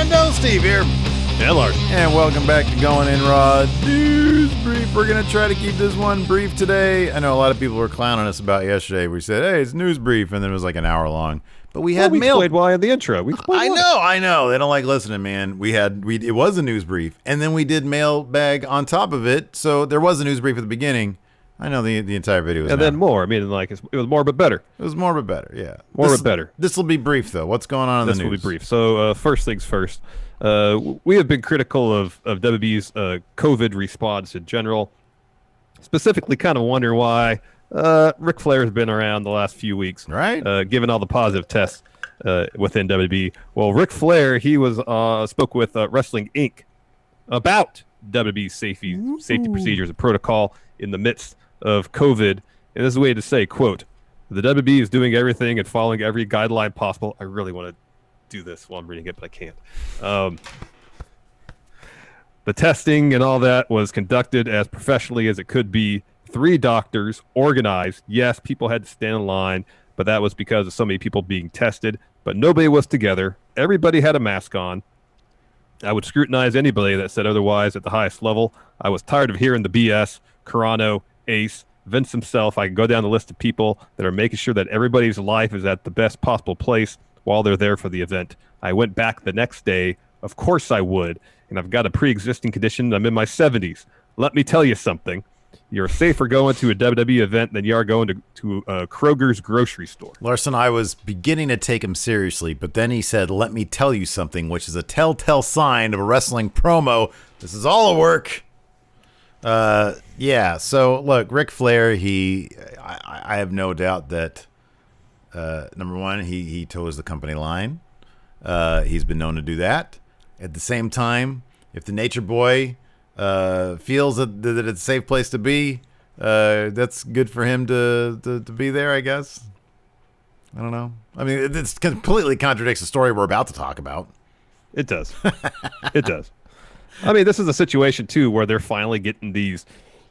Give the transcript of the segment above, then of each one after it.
Friendo, Steve here. And Larson. And welcome back to Going In Raw News Brief. We're going to try to keep this one brief today. I know a lot of people were clowning us about yesterday. We said, hey, it's news brief, and then it was like an hour long. But we had mail. We explained why in the intro. I know. They don't like listening, man. It was a news brief, and then we did mailbag on top of it. So there was a news brief at the beginning. I know the entire video was. And then more. I mean, like it was more but better. It was more but better. Yeah, more but better. This will be brief though. What's going on in the news? This will be brief. So first things first. We have been critical of WWE's COVID response in general. Specifically, kind of wondering why Ric Flair has been around the last few weeks, right? Given all the positive tests within WWE. Well, Ric Flair, he was spoke with Wrestling Inc. about WWE's safety procedures and protocol in the midst of COVID. And this is a way to say, quote, the WWE is doing everything and following every guideline possible. I really want to do this while I'm reading it, but I can't. The testing and all that was conducted as professionally as it could be. 3 doctors organized. Yes, people had to stand in line, but that was because of so many people being tested. But nobody was together. Everybody had a mask on. I would scrutinize anybody that said otherwise at the highest level. I was tired of hearing the BS. Carano, Ace, Vince himself. I can go down the list of people that are making sure that everybody's life is at the best possible place while they're there for the event. I went back the next day. Of course I would. And I've got a pre-existing condition. I'm in my 70s. Let me tell you something. You're safer going to a WWE event than you are going to Kroger's grocery store. Larson, I was beginning to take him seriously, but then he said, let me tell you something, which is a telltale sign of a wrestling promo. This is all a work. Yeah, so look, Ric Flair, I have no doubt that, number one, he toes the company line. He's been known to do that. At the same time, if the Nature Boy feels that it's a safe place to be, that's good for him to be there, I guess. I don't know. I mean, it completely contradicts the story we're about to talk about. It does. It does. I mean, this is a situation, too, where they're finally getting these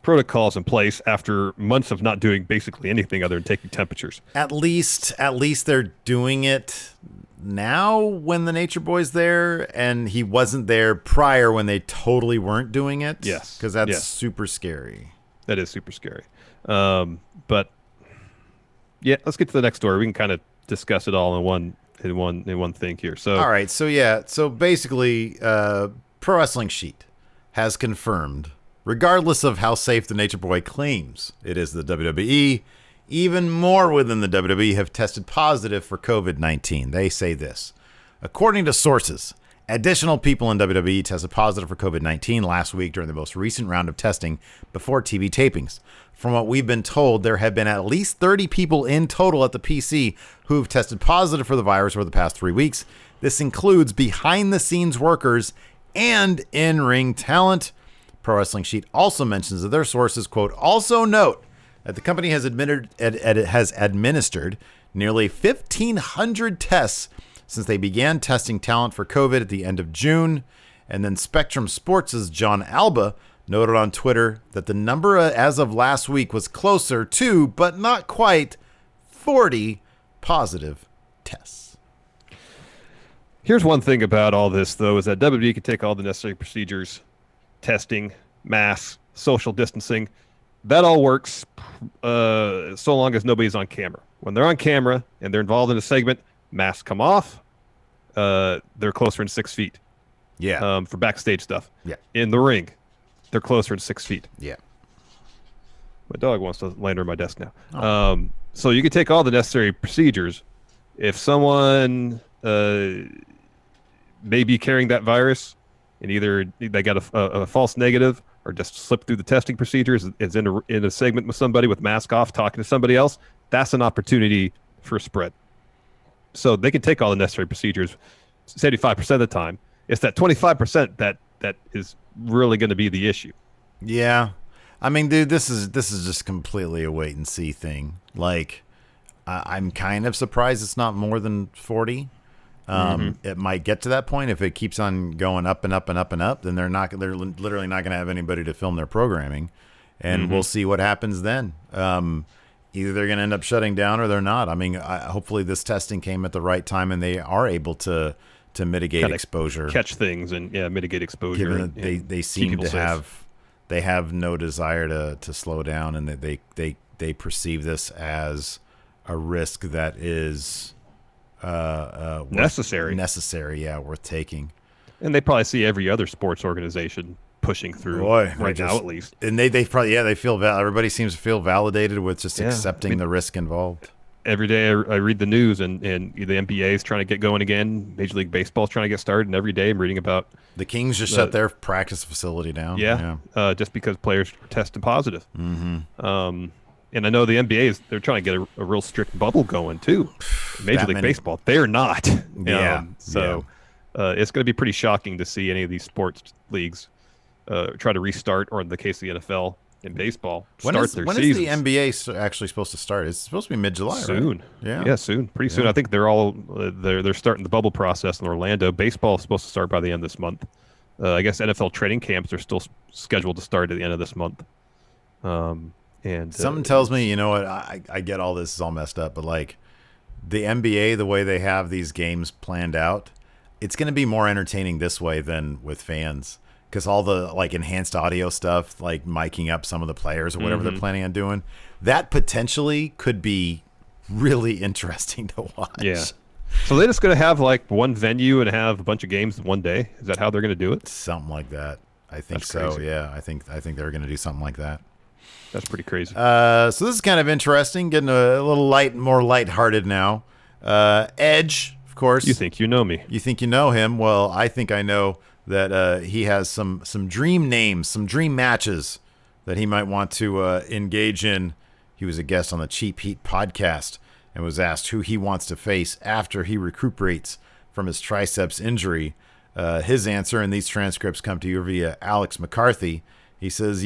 protocols in place after months of not doing basically anything other than taking temperatures. At least they're doing it now when the Nature Boy's there, and he wasn't there prior when they totally weren't doing it. Yes. Because that's super scary. That is super scary. But, yeah, let's get to the next story. We can kind of discuss it all in one thing here. So, all right. So, yeah. So, basically, Pro Wrestling Sheet has confirmed, regardless of how safe the Nature Boy claims it is, the WWE, even more within the WWE have tested positive for COVID-19. They say this. According to sources, additional people in WWE tested positive for COVID-19 last week during the most recent round of testing before TV tapings. From what we've been told, there have been at least 30 people in total at the PC who have tested positive for the virus over the past 3 weeks. This includes behind-the-scenes workers and in-ring talent. Pro Wrestling Sheet also mentions that their sources, quote, also note that the company has administered nearly 1,500 tests since they began testing talent for COVID at the end of June. And then Spectrum Sports' John Alba noted on Twitter that the number as of last week was closer to, but not quite, 40 positive tests. Here's one thing about all this, though, is that WWE can take all the necessary procedures, testing, masks, social distancing. That all works so long as nobody's on camera. When they're on camera and they're involved in a segment, masks come off. They're closer than 6 feet. Yeah. For backstage stuff. Yeah. In the ring, they're closer than 6 feet. Yeah. My dog wants to land on my desk now. Oh. So you can take all the necessary procedures. If someone may be carrying that virus, and either they got a false negative or just slipped through the testing procedures, is in a segment with somebody with mask off talking to somebody else, that's an opportunity for spread. So they can take all the necessary procedures 75% of the time. It's that 25% that is really going to be the issue. Yeah. I mean, dude, this is just completely a wait and see thing. Like, I'm kind of surprised it's not more than 40. It might get to that point if it keeps on going up and up and up and up. Then they're literally not going to have anybody to film their programming, and we'll see what happens then. Either they're going to end up shutting down or they're not. I mean, hopefully this testing came at the right time and they are able to to mitigate exposure, catch things, and mitigate exposure. Given that they seem to have no desire to slow down, and that they perceive this as a risk that is necessary. Worth taking. And they probably see every other sports organization pushing through right now, at least. And they probably they feel everybody seems to feel validated with just accepting the risk involved. Every day I read the news, and the NBA is trying to get going again. Major League Baseball is trying to get started, and every day I'm reading about the Kings just shut their practice facility down. Just because players tested positive. Mm-hmm. And I know the NBA they're trying to get a real strict bubble going too. Major League Baseball, they're not. It's going to be pretty shocking to see any of these sports leagues try to restart, or in the case of the NFL and baseball, when is the NBA actually supposed to start? It's supposed to be mid-July, soon. Right? Yeah, soon. Pretty soon. I think they're all they're starting the bubble process in Orlando. Baseball is supposed to start by the end of this month. I guess NFL training camps are still scheduled to start at the end of this month. And something tells me, you know what? I get all this is all messed up, but like the NBA, the way they have these games planned out, it's going to be more entertaining this way than with fans. Because all the like enhanced audio stuff, like miking up some of the players or whatever they're planning on doing, that potentially could be really interesting to watch. Yeah. So they're just going to have like one venue and have a bunch of games one day. Is that how they're going to do it? Something like that. I think so. Crazy. Yeah. I think they're going to do something like that. That's pretty crazy. So this is kind of interesting. Getting a little more lighthearted now. Edge, of course. You think you know me? You think you know him? Well, I think I know that he has some dream names, some dream matches that he might want to engage in. He was a guest on the Cheap Heat podcast and was asked who he wants to face after he recuperates from his triceps injury. His answer, and these transcripts come to you via Alex McCarthy. He says,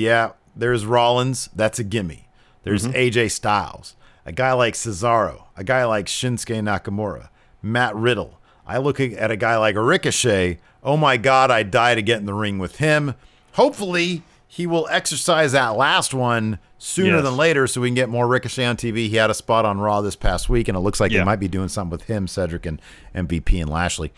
there's Rollins. That's a gimme. There's AJ Styles, a guy like Cesaro, a guy like Shinsuke Nakamura, Matt Riddle. I look at a guy like Ricochet. Oh my God, I'd die to get in the ring with him. Hopefully, he will exercise that last one sooner than later so we can get more Ricochet on TV. He had a spot on Raw this past week, and it looks like they might be doing something with him, Cedric, and MVP and Lashley.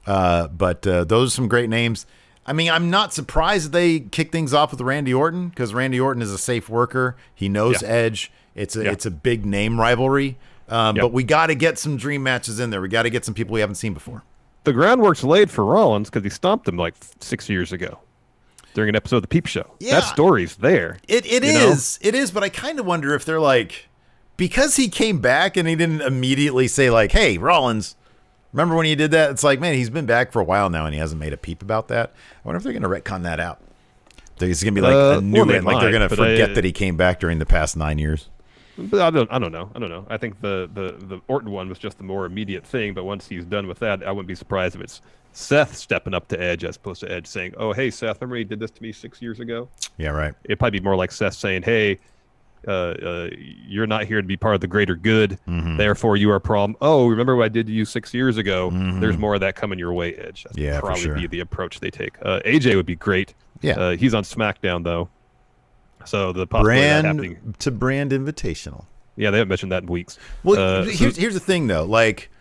But those are some great names. I mean, I'm not surprised that they kick things off with Randy Orton because Randy Orton is a safe worker. He knows Edge. It's a big name rivalry. But we got to get some dream matches in there. We got to get some people we haven't seen before. The groundwork's laid for Rollins because he stomped him like 6 years ago during an episode of The Peep Show. Yeah. That story's there. It is, but I kind of wonder if they're like, because he came back and he didn't immediately say like, hey, Rollins, remember when he did that? It's like, man, he's been back for a while now and he hasn't made a peep about that. I wonder if they're going to retcon that out. It's going to be like a new like they're going to forget that he came back during the past 9 years. But I don't know. I think the Orton one was just the more immediate thing. But once he's done with that, I wouldn't be surprised if it's Seth stepping up to Edge as opposed to Edge saying, "Oh, hey, Seth, remember he did this to me 6 years ago?" Yeah, right. It'd probably be more like Seth saying, "Hey, you're not here to be part of the greater good. Therefore, you are a problem. Oh, remember what I did to you 6 years ago? There's more of that coming your way, Edge." That's probably be the approach they take. AJ would be great. Yeah, he's on SmackDown though. So the possibility of that happening to Brand Invitational. Yeah, they haven't mentioned that in weeks. Well, here's the thing though. Like,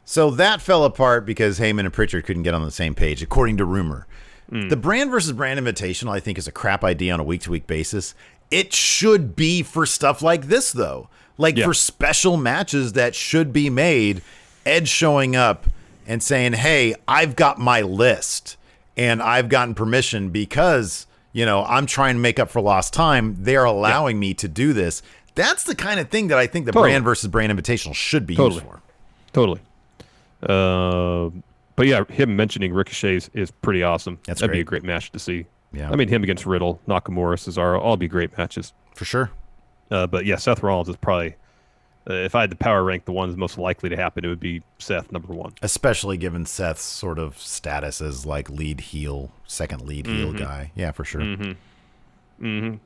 so that fell apart because Heyman and Pritchard couldn't get on the same page, according to rumor. The Brand versus Brand Invitational, I think, is a crap idea on a week-to-week basis. It should be for stuff like this, though. Like for special matches that should be made. Edge showing up and saying, "Hey, I've got my list, and I've gotten permission because." I'm trying to make up for lost time. They're allowing me to do this. That's the kind of thing that I think the Brand versus Brand Invitational should be used for. Totally. But yeah, him mentioning Ricochet is pretty awesome. That'd be a great match to see. Yeah. I mean, him against Riddle, Nakamura, Cesaro, all be great matches. For sure. But yeah, Seth Rollins is probably, if I had to power rank the ones most likely to happen, it would be Seth number one. Especially given Seth's sort of status as like second lead heel guy. Yeah, for sure.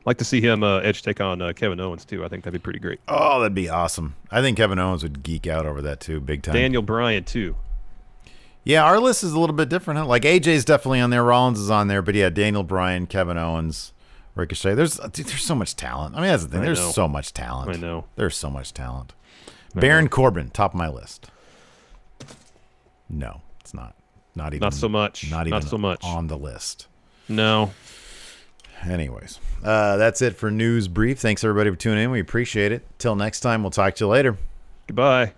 Like to see him Edge take on Kevin Owens too. I think that'd be pretty great. Oh, that'd be awesome. I think Kevin Owens would geek out over that too, big time. Daniel Bryan too. Yeah, our list is a little bit different. Huh? Like AJ's definitely on there, Rollins is on there, but yeah, Daniel Bryan, Kevin Owens, Ricochet. There's so much talent. I mean, that's the thing. There's so much talent. I know. There's so much talent. Baron Corbin, top of my list. No, it's not. Not so much. Not even so much on the list. No. Anyways, that's it for News Brief. Thanks everybody for tuning in. We appreciate it. Till next time, we'll talk to you later. Goodbye.